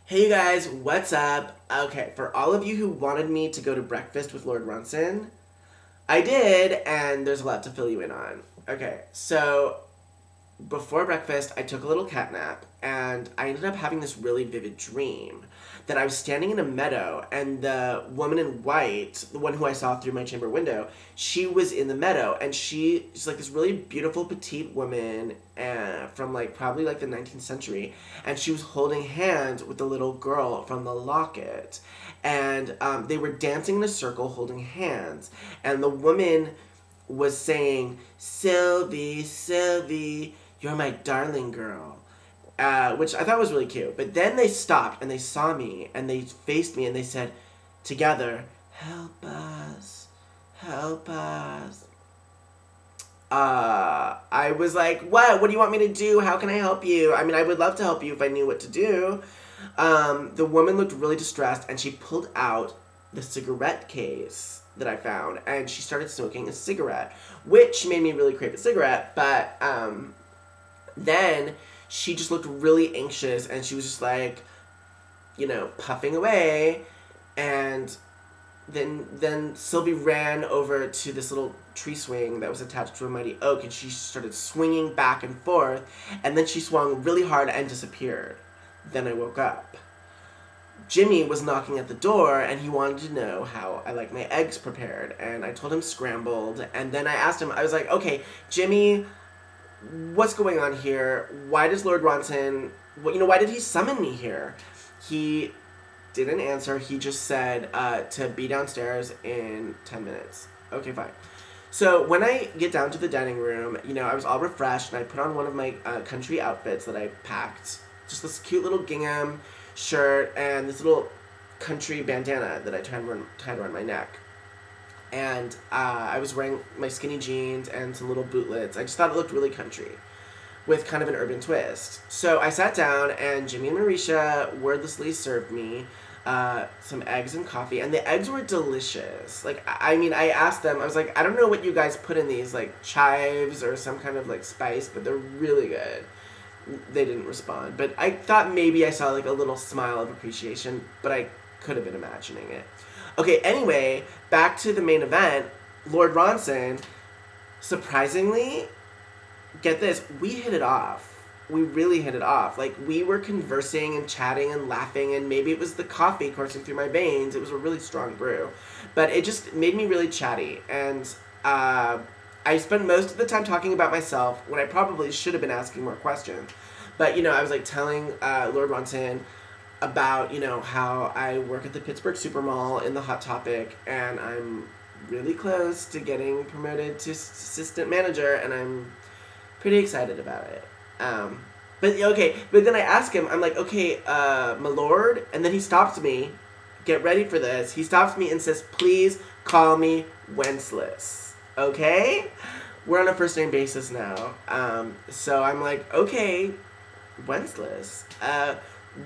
Hey you guys, what's up? Okay, for all of you who wanted me to go to breakfast with Lord Ronson, I did, and there's a lot to fill you in on. Okay, so before breakfast, I took a little cat nap, and I ended up having this really vivid dream that I was standing in a meadow, and the woman in white, the one who I saw through my chamber window, she was in the meadow, and she's like this really beautiful petite woman from probably the 19th century, and she was holding hands with the little girl from the locket, and they were dancing in a circle holding hands, and the woman was saying, "Sylvie, Sylvie, you're my darling girl," which I thought was really cute. But then they stopped and they saw me and they faced me and they said, together, "Help us, help us." I was like, "What? What do you want me to do? How can I help you?" I mean, I would love to help you if I knew what to do. The woman looked really distressed and she pulled out the cigarette case that I found, and she started smoking a cigarette, which made me really crave a cigarette, but then she just looked really anxious, and she was just puffing away, and then Sylvie ran over to this little tree swing that was attached to a mighty oak, and she started swinging back and forth, and then she swung really hard and disappeared. Then I woke up. Jimmy was knocking at the door, and he wanted to know how I like my eggs prepared, and I told him scrambled, and then I asked him, I was like, "Okay, Jimmy, what's going on here? Why does Lord Ronson, why did he summon me here?" He didn't answer. He just said to be downstairs in 10 minutes. Okay, fine. So when I get down to the dining room, I was all refreshed, and I put on one of my country outfits that I packed. Just this cute little gingham shirt and this little country bandana that I tied around my neck. And I was wearing my skinny jeans and some little bootlets. I just thought it looked really country with kind of an urban twist. So I sat down, and Jimmy and Marisha wordlessly served me some eggs and coffee, and the eggs were delicious. I asked them, I was like, "I don't know what you guys put in these, chives or some kind of spice, but they're really good." They didn't respond, but I thought maybe I saw a little smile of appreciation, but I could have been imagining it. Okay, anyway, back to the main event. Lord Ronson, surprisingly, get this, we hit it off. We really hit it off. We were conversing and chatting and laughing, and maybe it was the coffee coursing through my veins. It was a really strong brew. But it just made me really chatty, and I spent most of the time talking about myself when I probably should have been asking more questions. But, I was telling Lord Ronson about, how I work at the Pittsburgh Supermall in the Hot Topic, and I'm really close to getting promoted to assistant manager, and I'm pretty excited about it. But then I ask him, I'm like, "Okay, my lord," and then he stops me. Get ready for this. He stops me and says, "Please call me Wenceslas." Okay? We're on a first name basis now. So I'm like, "Okay, Wenceslas,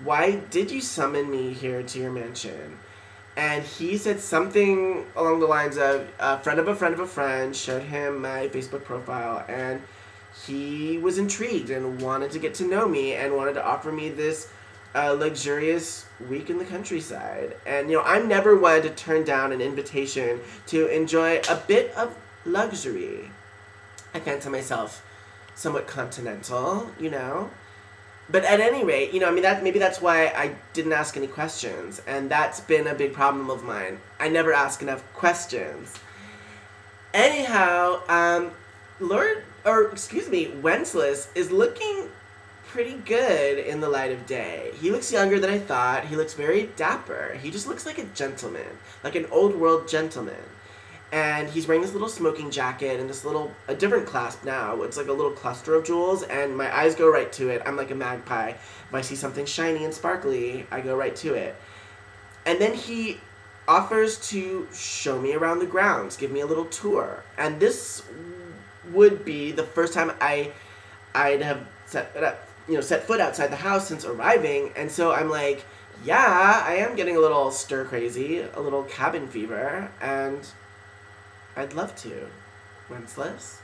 why did you summon me here to your mansion?" And he said something along the lines of, a friend of a friend of a friend showed him my Facebook profile, and he was intrigued and wanted to get to know me and wanted to offer me this luxurious week in the countryside. And, I'm never one to turn down an invitation to enjoy a bit of luxury. I fancy myself somewhat continental, But at any rate, maybe that's why I didn't ask any questions, and that's been a big problem of mine. I never ask enough questions. Anyhow, Wenceslas is looking pretty good in the light of day. He looks younger than I thought. He looks very dapper. He just looks like a gentleman, like an old world gentleman. And he's wearing this little smoking jacket and a different clasp now. It's like a little cluster of jewels, and my eyes go right to it. I'm like a magpie. If I see something shiny and sparkly, I go right to it. And then he offers to show me around the grounds, give me a little tour. And this would be the first time I'd have set foot outside the house since arriving. And so I'm like, yeah, I am getting a little stir crazy, a little cabin fever, and I'd love to, Wenceslas.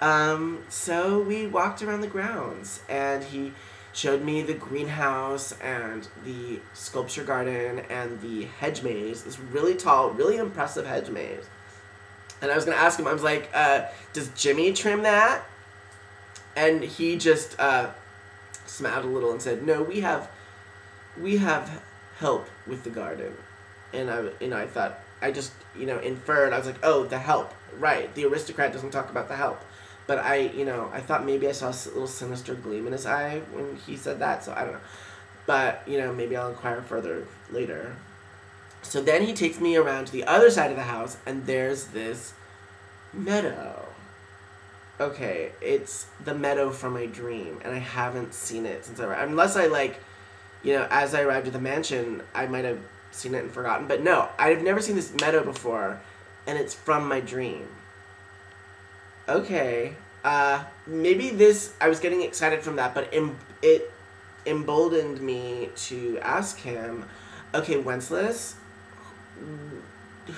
So we walked around the grounds, and he showed me the greenhouse and the sculpture garden and the hedge maze. This really tall, really impressive hedge maze. And I was going to ask him, I was like, does Jimmy trim that? And he just smiled a little and said, no, we have help with the garden. And I thought, I just, inferred, I was like, oh, the help. Right, the aristocrat doesn't talk about the help. But I thought maybe I saw a little sinister gleam in his eye when he said that, so I don't know. But, maybe I'll inquire further later. So then he takes me around to the other side of the house, and there's this meadow. Okay, it's the meadow from my dream, and I haven't seen it since I arrived. Unless I, as I arrived at the mansion, I might have seen it and forgotten. But no, I've never seen this meadow before, and it's from my dream. Okay, maybe I was getting excited from that, but it emboldened me to ask him, okay, Wenceslas,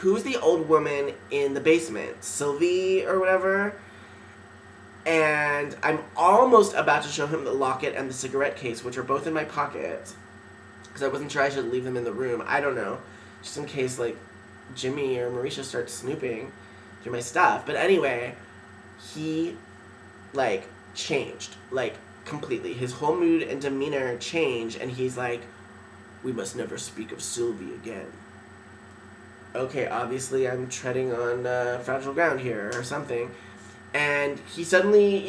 who's the old woman in the basement? Sylvie or whatever? And I'm almost about to show him the locket and the cigarette case, which are both in my pocket, because I wasn't sure I should leave them in the room. I don't know, just in case, Jimmy or Mauricia starts snooping through my stuff. But anyway, he, changed, completely. His whole mood and demeanor changed, and he's like, we must never speak of Sylvie again. Okay, obviously I'm treading on fragile ground here or something. And he suddenly,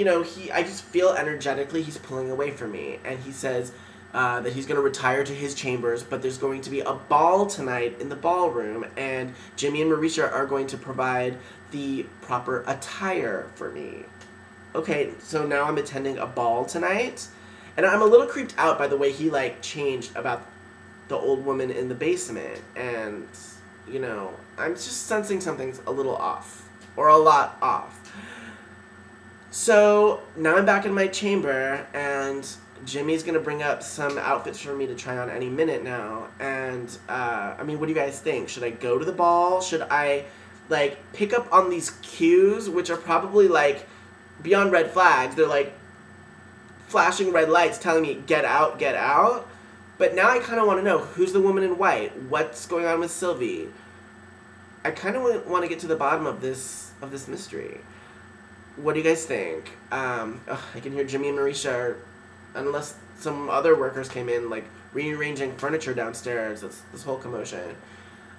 I just feel energetically he's pulling away from me. And he says that he's going to retire to his chambers, but there's going to be a ball tonight in the ballroom, and Jimmy and Mauricia are going to provide the proper attire for me. Okay, so now I'm attending a ball tonight, and I'm a little creeped out by the way he, changed about the old woman in the basement, and, I'm just sensing something's a little off, or a lot off. So, now I'm back in my chamber, and Jimmy's gonna bring up some outfits for me to try on any minute now, and, what do you guys think? Should I go to the ball? Should I, pick up on these cues, which are probably, beyond red flags? They're, flashing red lights telling me, get out, get out. But now I kind of want to know, who's the woman in white? What's going on with Sylvie? I kind of want to get to the bottom of this mystery. What do you guys think? I can hear Jimmy and Mauricia, unless some other workers came in, rearranging furniture downstairs. This whole commotion.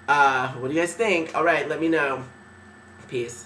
What do you guys think? All right, let me know. Peace.